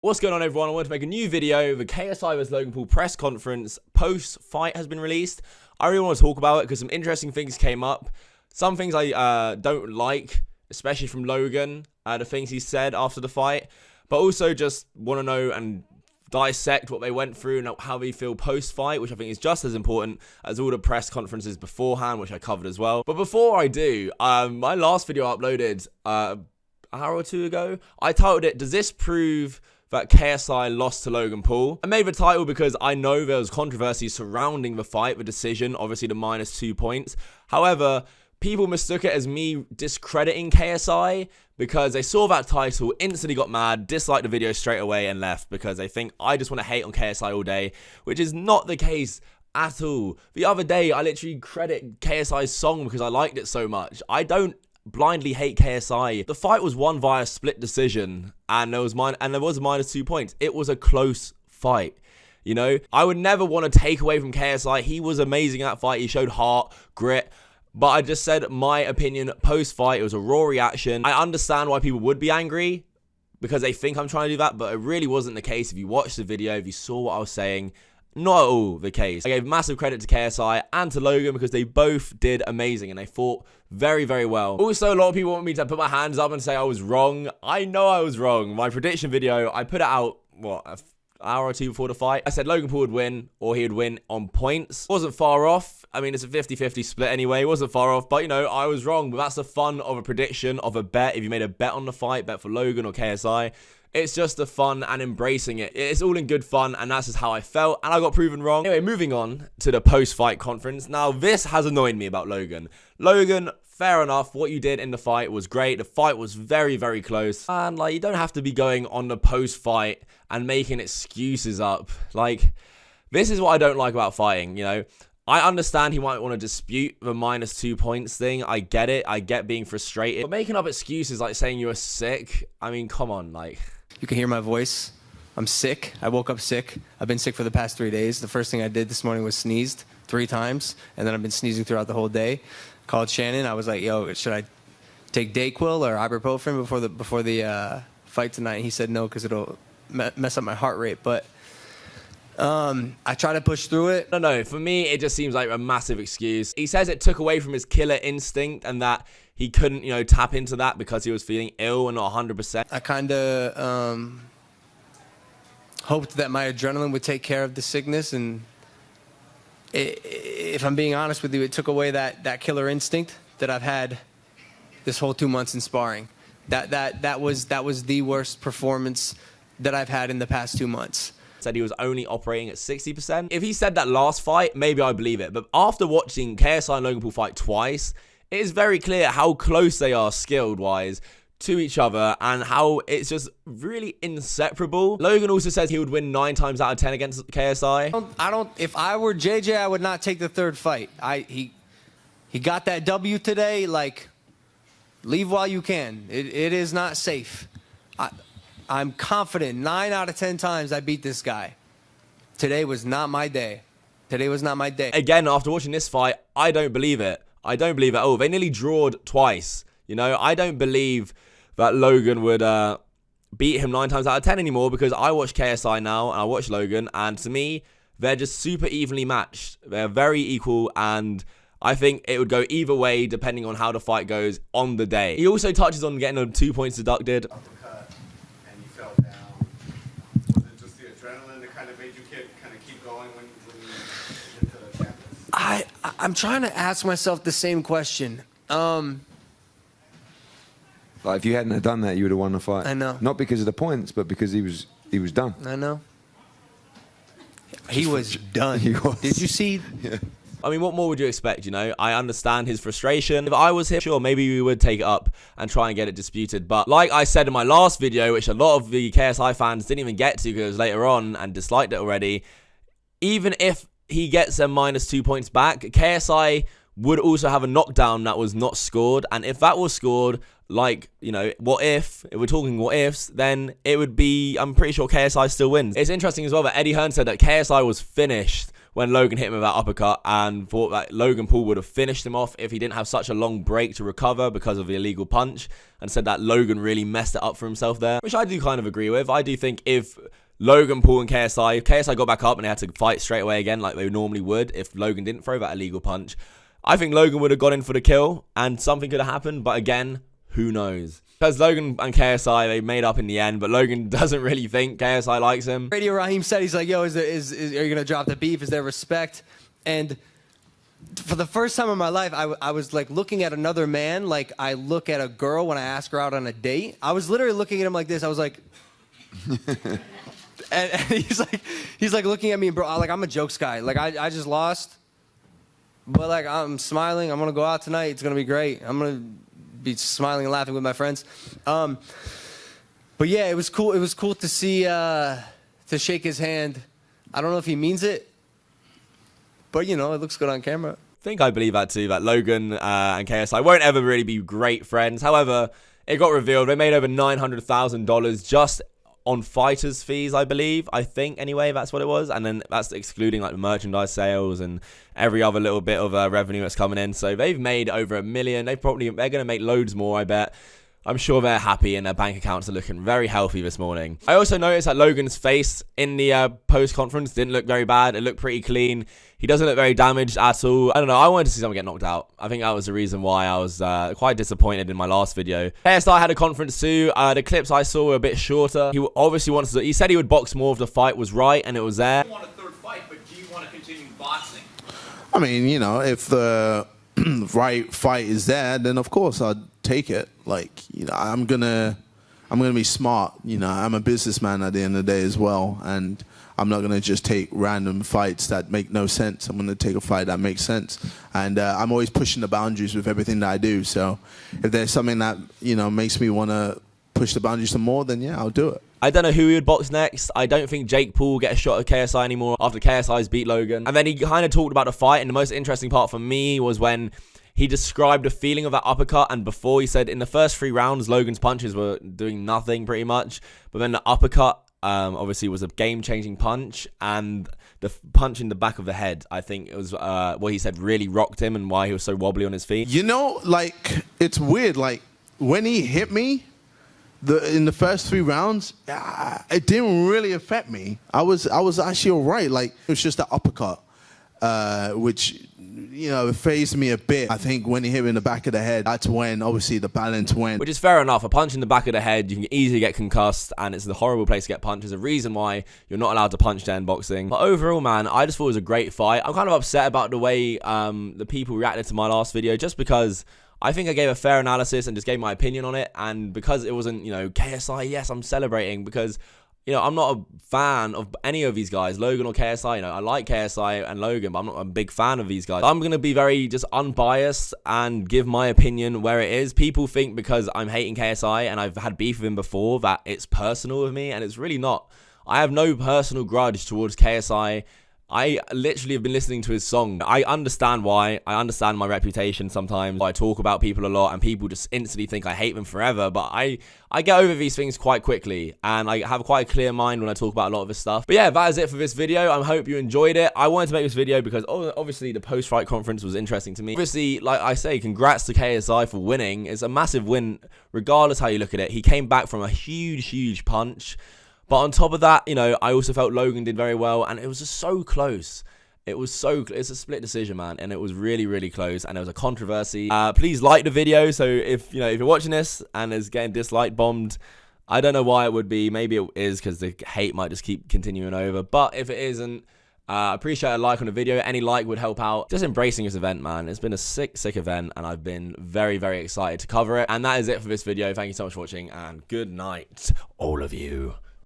What's going on, everyone? I wanted to make a new video. The KSI vs Logan Paul press conference post-fight has been released. I really want to talk about it because some interesting things came up. Some things I don't like, especially from Logan, the things he said after the fight. But also just want to know and dissect what they went through and how they feel post-fight, which I think is just as important as all the press conferences beforehand, which I covered as well. But before I do, my last video I uploaded an hour or two ago, I titled it, "Does this prove that KSI lost to Logan Paul?" I made the title because I know there was controversy surrounding the fight, the decision, obviously the -2 points. However, people mistook it as me discrediting KSI because they saw that title, instantly got mad, disliked the video straight away and left because they think I just want to hate on KSI all day, which is not the case at all. The other day, I literally credit KSI's song because I liked it so much. I don't blindly hate KSI. The fight was won via split decision, and there was -2 points. It was a close fight. You know, I would never want to take away from KSI. He was amazing in that fight. He showed heart, grit. But I just said my opinion post-fight. It was a raw reaction. I understand why people would be angry because they think I'm trying to do that, but it really wasn't the case. If you watched the video, if you saw what I was saying, not at all the case. I gave massive credit to KSI and to Logan because they both did amazing and they fought very, very well. Also, a lot of people want me to put my hands up and say I was wrong. I know I was wrong. My prediction video, I put it out, what, an hour or two before the fight. I said Logan Paul would win, or he would win on points. Wasn't far off. I mean, it's a 50-50 split anyway. It wasn't far off, but, you know, I was wrong. But that's the fun of a prediction, of a bet. If you made a bet on the fight, bet for Logan or KSI, it's just the fun and embracing it. It's all in good fun, and that's just how I felt, and I got proven wrong. Anyway, moving on to the post-fight conference. Now, this has annoyed me about Logan. Logan, fair enough. What you did in the fight was great. The fight was very, very close. And, like, you don't have to be going on the post-fight and making excuses up. Like, this is what I don't like about fighting, you know. I understand he might want to dispute the -2 points thing. I get it. I get being frustrated. But making up excuses like saying you were sick, I mean, come on, like. You can hear my voice. I'm sick. I woke up sick. I've been sick for the past 3 days. The first thing I did this morning was sneezed 3 times, and then I've been sneezing throughout the whole day. Called Shannon. I was like, "Yo, should I take Dayquil or ibuprofen before the fight tonight?" And he said no because it'll mess up my heart rate. But I try to push through it. No, for me, it just seems like a massive excuse. He says it took away from his killer instinct and that he couldn't, you know, tap into that because he was feeling ill and not 100%. I kind of hoped that my adrenaline would take care of the sickness, and if I'm being honest with you, it took away that killer instinct that I've had this whole 2 months in sparring. That was the worst performance that I've had in the past 2 months. Said he was only operating at 60%. If he said that last fight, maybe I believe it. But after watching KSI and Logan Paul fight twice, it is very clear how close they are skill-wise to each other and how it's just really inseparable. Logan also says he would win 9 times out of 10 against KSI. If I were JJ, I would not take the third fight. He got that W today. Like, leave while you can. It is not safe. I'm confident 9 out of 10 times I beat this guy. Today was not my day. Today was not my day. Again, after watching this fight, I don't believe it. I don't believe it at all. They nearly drawed twice. You know, I don't believe that Logan would beat him 9 times out of 10 anymore because I watch KSI now and I watch Logan, and to me, they're just super evenly matched. They're very equal, and I think it would go either way depending on how the fight goes on the day. He also touches on getting them 2 points deducted. I'm trying to ask myself the same question. Like, if you hadn't have done that, you would have won the fight. I know. Not because of the points, but because he was done. I know. He was done. He was. Did you see? Yeah. I mean, what more would you expect, you know? I understand his frustration. If I was him, sure, maybe we would take it up and try and get it disputed. But like I said in my last video, which a lot of the KSI fans didn't even get to because it was later on and disliked it already, even if he gets them -2 points back, KSI would also have a knockdown that was not scored. And if that was scored, like, you know, if we're talking what ifs, then it would be, I'm pretty sure KSI still wins. It's interesting as well that Eddie Hearn said that KSI was finished when Logan hit him with that uppercut and thought that Logan Paul would have finished him off if he didn't have such a long break to recover because of the illegal punch, and said that Logan really messed it up for himself there, which I do kind of agree with. I do think if Logan Paul and KSI got back up and they had to fight straight away again like they normally would if Logan didn't throw that illegal punch, I think Logan would have gone in for the kill and something could have happened, but again, who knows? Because Logan and KSI, they made up in the end, but Logan doesn't really think KSI likes him. Radio Raheem said, he's like, yo, are you going to drop the beef? Is there respect? And for the first time in my life, I was like looking at another man like I look at a girl when I ask her out on a date. I was literally looking at him like this. I was like... and he's like looking at me, bro. Like, I'm a jokes guy. Like, I just lost. But, like, I'm smiling. I'm going to go out tonight. It's going to be great. I'm going to be smiling and laughing with my friends. But, yeah, it was cool. It was cool to see, to shake his hand. I don't know if he means it. But, you know, it looks good on camera. I think I believe that too, that Logan and KSI won't ever really be great friends. However, it got revealed they made over $900,000 just on fighters' fees, I believe. I think, anyway, that's what it was. And then that's excluding, like, the merchandise sales and every other little bit of revenue that's coming in. So they've made over $1 million. They're going to make loads more, I bet. I'm sure they're happy and their bank accounts are looking very healthy this morning. I also noticed that Logan's face in the post-conference didn't look very bad. It looked pretty clean. He doesn't look very damaged at all. I don't know. I wanted to see someone get knocked out. I think that was the reason why I was quite disappointed in my last video. KSI had a conference too. The clips I saw were a bit shorter. He obviously wanted to... He said he would box more if the fight was right, and it was there. You want a third fight, but do you want to continue boxing? I mean, you know, if the right fight is there, then of course I'd take it. Like, you know, I'm gonna be smart. You know, I'm a businessman at the end of the day as well, and I'm not gonna just take random fights that make no sense. I'm gonna take a fight that makes sense, and I'm always pushing the boundaries with everything that I do. So, if there's something that, you know, makes me wanna push the boundaries some more, then yeah, I'll do it. I don't know who he would box next. I don't think Jake Paul will get a shot at KSI anymore after KSI's beat Logan. And then he kind of talked about the fight, and the most interesting part for me was when he described the feeling of that uppercut, and before he said in the first 3 rounds, Logan's punches were doing nothing pretty much. But then the uppercut, obviously, was a game-changing punch, and the punch in the back of the head, I think it was what he said really rocked him and why he was so wobbly on his feet. You know, like, it's weird. Like, when he hit me in the first 3 rounds, it didn't really affect me. I was actually all right. Like, it was just the uppercut, which, you know, it phased me a bit. I think when he hit me in the back of the head, that's when, obviously, the balance went. Which is fair enough. A punch in the back of the head, you can easily get concussed, and it's a horrible place to get punched. There's a reason why you're not allowed to punch there in boxing. But overall, man, I just thought it was a great fight. I'm kind of upset about the way the people reacted to my last video, just because I think I gave a fair analysis and just gave my opinion on it. And because it wasn't, you know, KSI, yes, I'm celebrating, because, you know, I'm not a fan of any of these guys, Logan or KSI. You know, I like KSI and Logan, but I'm not a big fan of these guys. I'm going to be very just unbiased and give my opinion where it is. People think because I'm hating KSI and I've had beef with him before that it's personal with me, and it's really not. I have no personal grudge towards KSI. I literally have been listening to his song. I understand why. I understand my reputation sometimes. I talk about people a lot and people just instantly think I hate them forever. But I get over these things quite quickly, and I have quite a clear mind when I talk about a lot of this stuff. But yeah, that is it for this video. I hope you enjoyed it. I wanted to make this video because obviously the post-fight conference was interesting to me. Obviously, like I say, congrats to KSI for winning. It's a massive win regardless how you look at it. He came back from a huge punch. But on top of that, you know, I also felt Logan did very well, and it was just so close. It's a split decision, man, and it was really close, and there was a controversy. Please like the video. So if you're watching this and it's getting dislike bombed, I don't know why it would be. Maybe it is because the hate might just keep continuing over. But if it isn't, I appreciate a like on the video. Any like would help out. Just embracing this event, man. It's been a sick event, and I've been very excited to cover it. And that is it for this video. Thank you so much for watching, and good night, all of you.